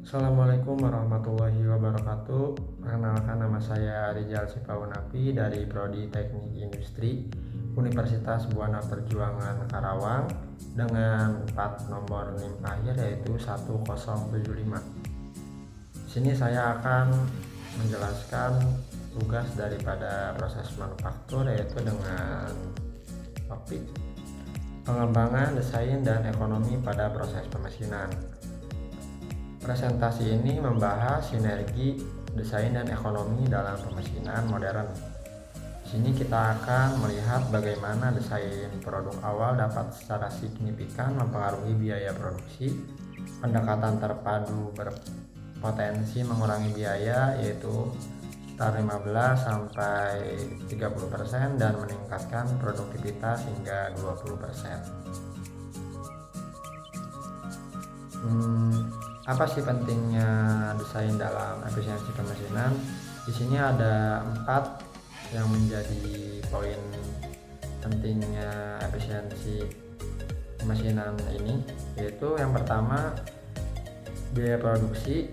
Assalamualaikum warahmatullahi wabarakatuh. Perkenalkan, nama saya Rizal Sipaunapi dari Prodi Teknik Industri Universitas Buana Perjuangan Karawang dengan plat nomor NIM akhir yaitu 1075. Di sini saya akan menjelaskan tugas daripada proses manufaktur yaitu dengan topik pengembangan, desain, dan ekonomi pada proses pemesinan. Presentasi ini membahas sinergi desain dan ekonomi dalam pemesinan modern. Di sini kita akan melihat bagaimana desain produk awal dapat secara signifikan mempengaruhi biaya produksi, pendekatan terpadu berpotensi mengurangi biaya yaitu sekitar 15 sampai 30% dan meningkatkan produktivitas hingga 20%. Apa sih pentingnya desain dalam efisiensi pemesinan? Di sini ada 4 yang menjadi poin pentingnya efisiensi pemesinan ini, yaitu yang pertama biaya produksi.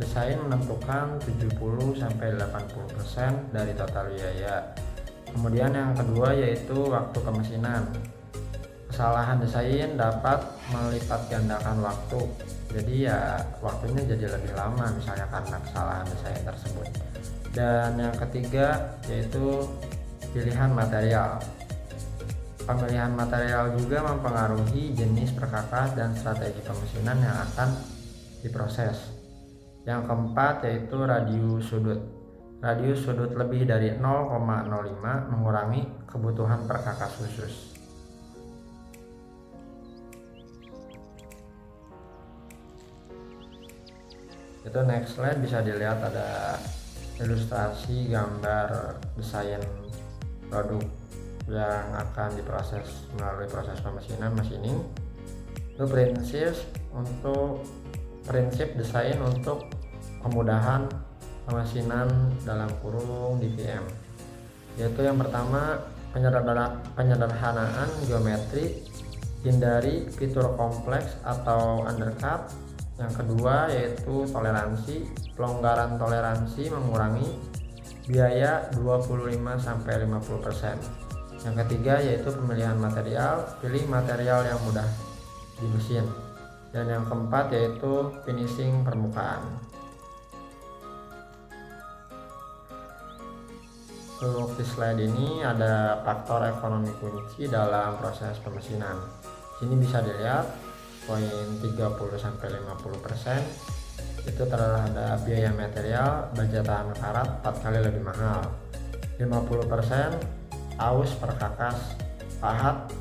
Desain menentukan 70-80% dari total biaya. Kemudian yang kedua yaitu waktu pemesinan. Kesalahan desain dapat melipat gandakan waktu, jadi ya waktunya jadi lebih lama misalnya karena kesalahan desain tersebut. Dan yang ketiga yaitu pilihan material. Pemilihan material juga mempengaruhi jenis perkakas dan strategi pemesinan yang akan diproses. Yang keempat yaitu radius sudut. Radius sudut lebih dari 0,05 mengurangi kebutuhan perkakas khusus. Itu next slide bisa dilihat ada ilustrasi gambar desain produk yang akan diproses melalui proses pemesinan machining. Itu prinsip desain untuk kemudahan pemesinan dalam kurung DVM, yaitu yang pertama penyederhanaan geometri, hindari fitur kompleks atau undercut. Yang kedua yaitu toleransi, pelonggaran toleransi mengurangi biaya 25-50%. Yang ketiga yaitu pemilihan material, pilih material yang mudah dimesin. Dan yang keempat yaitu finishing permukaan. Untuk di slide ini ada faktor ekonomi kunci dalam proses pemesinan. Sini bisa dilihat poin 30-50% itu terhadap biaya material, baja tahan karat 4 kali lebih mahal. 50% aus perkakas pahat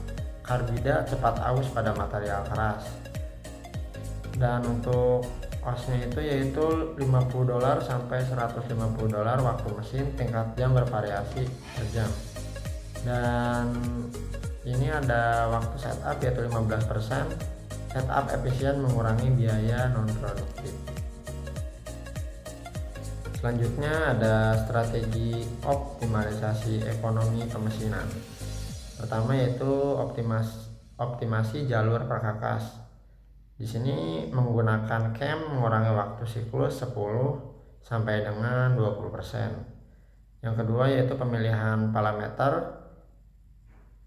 karbida cepat aus pada material keras. Dan untuk costnya itu yaitu $50 sampai $150 waktu mesin, tingkat jam bervariasi per jam. Dan ini ada waktu setup yaitu 15%. Setup efisien mengurangi biaya non produktif. Selanjutnya ada strategi optimalisasi ekonomi pemesinan. Pertama yaitu optimasi jalur perkakas. Di sini menggunakan CAM mengurangi waktu siklus 10 sampai dengan 20%. Yang kedua yaitu pemilihan parameter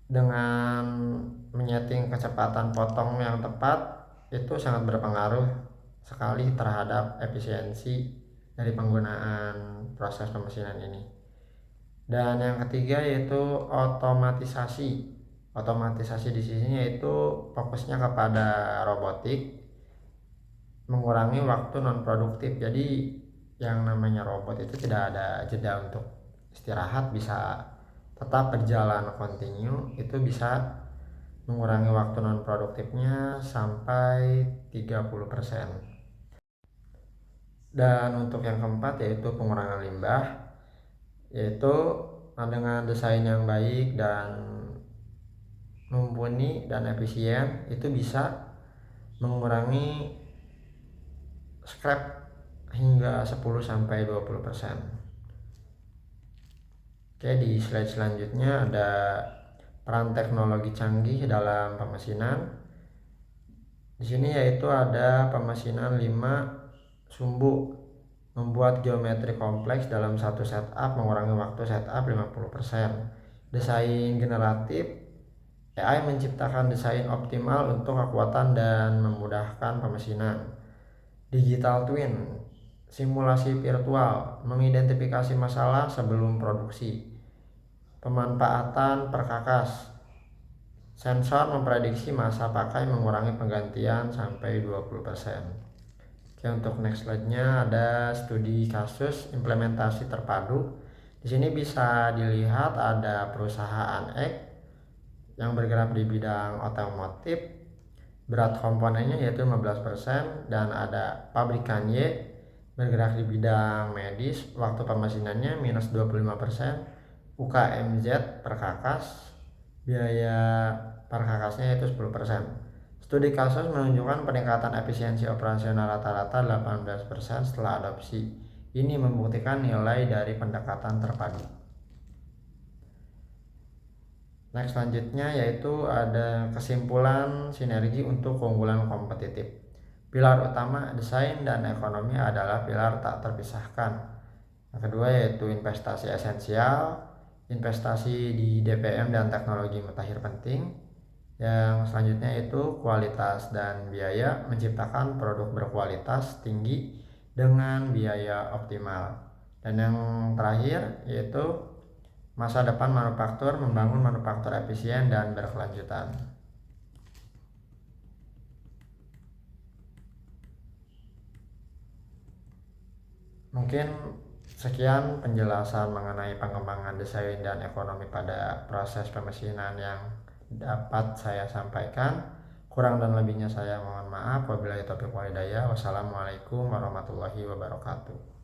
dengan menyeting kecepatan potong yang tepat, itu sangat berpengaruh sekali terhadap efisiensi dari penggunaan proses pemesinan ini. Dan yang ketiga yaitu otomatisasi. Otomatisasi di sini yaitu fokusnya kepada robotik, mengurangi waktu non produktif. Jadi yang namanya robot itu tidak ada jeda untuk istirahat, bisa tetap berjalan kontinu, itu bisa mengurangi waktu non produktifnya sampai 30%. Dan untuk yang keempat yaitu pengurangan limbah, yaitu dengan desain yang baik dan mumpuni dan efisien itu bisa mengurangi scrap hingga 10-20%. Oke, di slide selanjutnya ada peran teknologi canggih dalam pemesinan. Di sini yaitu ada pemesinan 5 sumbu. Membuat geometri kompleks dalam satu setup mengurangi waktu setup 50%. Desain generatif, AI menciptakan desain optimal untuk kekuatan dan memudahkan pemesinan. Digital twin, simulasi virtual, mengidentifikasi masalah sebelum produksi. Pemanfaatan perkakas, sensor memprediksi masa pakai mengurangi penggantian sampai 20%. Oke, untuk next slide-nya ada studi kasus implementasi terpadu. Di sini bisa dilihat ada perusahaan X yang bergerak di bidang otomotif, berat komponennya yaitu 15%, dan ada pabrikan Y bergerak di bidang medis, waktu pemesinannya minus 25%, UKMZ perkakas, biaya perkakasnya yaitu 10%. Studi kasus menunjukkan peningkatan efisiensi operasional rata-rata 18% setelah adopsi. Ini membuktikan nilai dari pendekatan terpadu. Next selanjutnya yaitu ada kesimpulan sinergi untuk keunggulan kompetitif. Pilar utama desain dan ekonomi adalah pilar tak terpisahkan. Yang kedua yaitu investasi esensial, investasi di DPM dan teknologi mutakhir penting. Yang selanjutnya itu kualitas dan biaya, menciptakan produk berkualitas tinggi dengan biaya optimal. Dan yang terakhir yaitu masa depan manufaktur, membangun manufaktur efisien dan berkelanjutan. Mungkin sekian penjelasan mengenai pengembangan desain dan ekonomi pada proses pemesinan yang dapat saya sampaikan. Kurang dan lebihnya saya mohon maaf. Wabillahi taufiq wal hidayah. Wassalamualaikum warahmatullahi wabarakatuh.